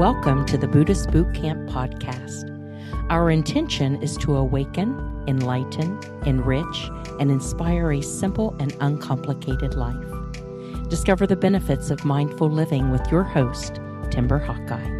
Welcome to the Buddhist Boot Camp podcast. Our intention is to awaken, enlighten, enrich, and inspire a simple and uncomplicated life. Discover the benefits of mindful living with your host, Timber Hawkeye.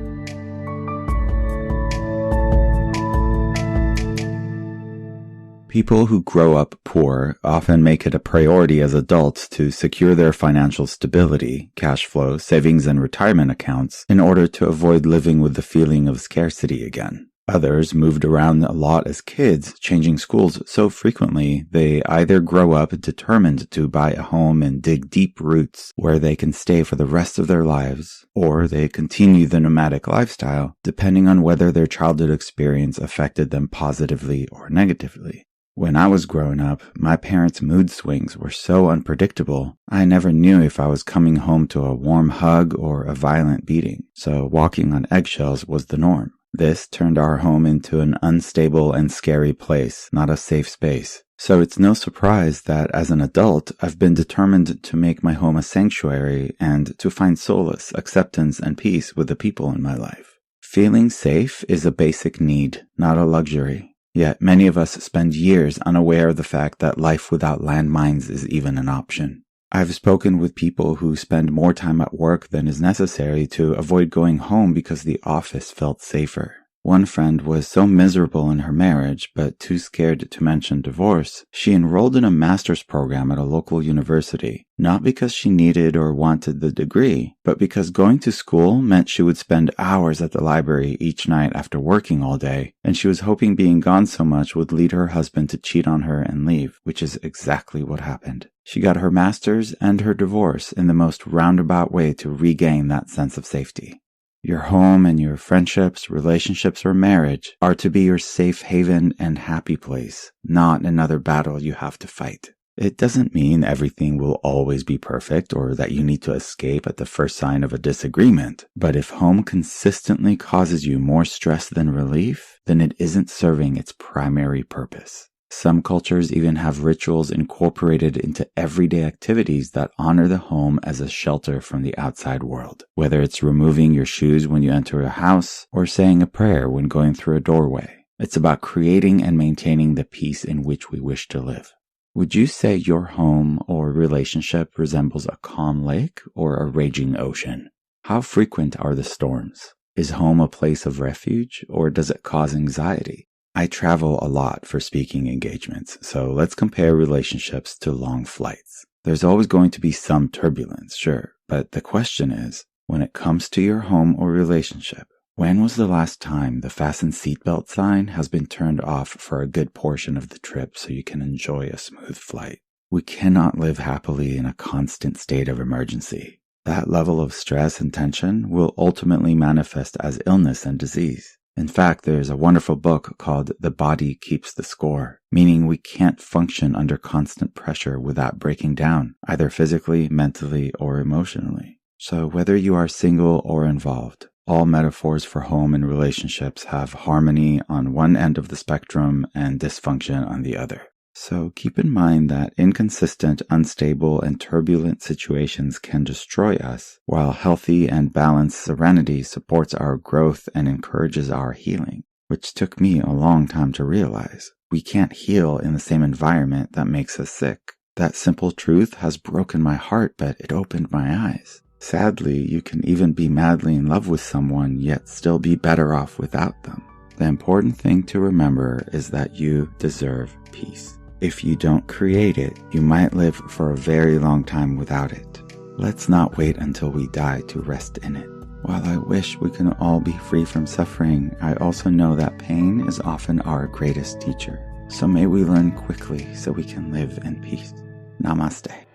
People who grow up poor often make it a priority as adults to secure their financial stability, cash flow, savings, and retirement accounts in order to avoid living with the feeling of scarcity again. Others moved around a lot as kids, changing schools so frequently they either grow up determined to buy a home and dig deep roots where they can stay for the rest of their lives, or they continue the nomadic lifestyle, depending on whether their childhood experience affected them positively or negatively. When I was growing up, my parents' mood swings were so unpredictable, I never knew if I was coming home to a warm hug or a violent beating, so walking on eggshells was the norm. This turned our home into an unstable and scary place, not a safe space. So it's no surprise that as an adult, I've been determined to make my home a sanctuary and to find solace, acceptance, and peace with the people in my life. Feeling safe is a basic need, not a luxury. Yet many of us spend years unaware of the fact that life without landmines is even an option. I've spoken with people who spend more time at work than is necessary to avoid going home because the office felt safer. One friend was so miserable in her marriage, but too scared to mention divorce, she enrolled in a master's program at a local university, not because she needed or wanted the degree, but because going to school meant she would spend hours at the library each night after working all day, and she was hoping being gone so much would lead her husband to cheat on her and leave, which is exactly what happened. She got her master's and her divorce in the most roundabout way to regain that sense of safety. Your home and your friendships, relationships, or marriage are to be your safe haven and happy place, not another battle you have to fight. It doesn't mean everything will always be perfect or that you need to escape at the first sign of a disagreement. But if home consistently causes you more stress than relief, then it isn't serving its primary purpose. Some cultures even have rituals incorporated into everyday activities that honor the home as a shelter from the outside world, whether it's removing your shoes when you enter a house or saying a prayer when going through a doorway. It's about creating and maintaining the peace in which we wish to live. Would you say your home or relationship resembles a calm lake or a raging ocean? How frequent are the storms? Is home a place of refuge or does it cause anxiety? I travel a lot for speaking engagements, so let's compare relationships to long flights. There's always going to be some turbulence, sure, but the question is, when it comes to your home or relationship, when was the last time the fasten seatbelt sign has been turned off for a good portion of the trip so you can enjoy a smooth flight? We cannot live happily in a constant state of emergency. That level of stress and tension will ultimately manifest as illness and disease. In fact, there's a wonderful book called The Body Keeps the Score, meaning we can't function under constant pressure without breaking down, either physically, mentally, or emotionally. So whether you are single or involved, all metaphors for home and relationships have harmony on one end of the spectrum and dysfunction on the other. So keep in mind that inconsistent, unstable, and turbulent situations can destroy us, while healthy and balanced serenity supports our growth and encourages our healing, which took me a long time to realize. We can't heal in the same environment that makes us sick. That simple truth has broken my heart, but it opened my eyes. Sadly, you can even be madly in love with someone, yet still be better off without them. The important thing to remember is that you deserve peace. If you don't create it, you might live for a very long time without it. Let's not wait until we die to rest in it. While I wish we can all be free from suffering, I also know that pain is often our greatest teacher. So may we learn quickly so we can live in peace. Namaste.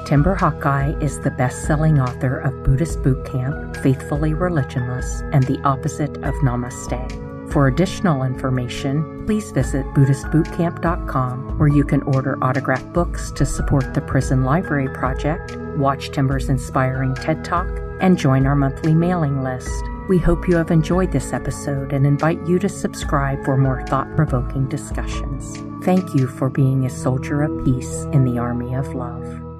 Timber Hawkeye is the best-selling author of Buddhist Boot Camp, Faithfully Religionless, and The Opposite of Namaste. For additional information, please visit BuddhistBootCamp.com, where you can order autographed books to support the Prison Library Project, watch Timber's inspiring TED Talk, and join our monthly mailing list. We hope you have enjoyed this episode and invite you to subscribe for more thought-provoking discussions. Thank you for being a soldier of peace in the army of love.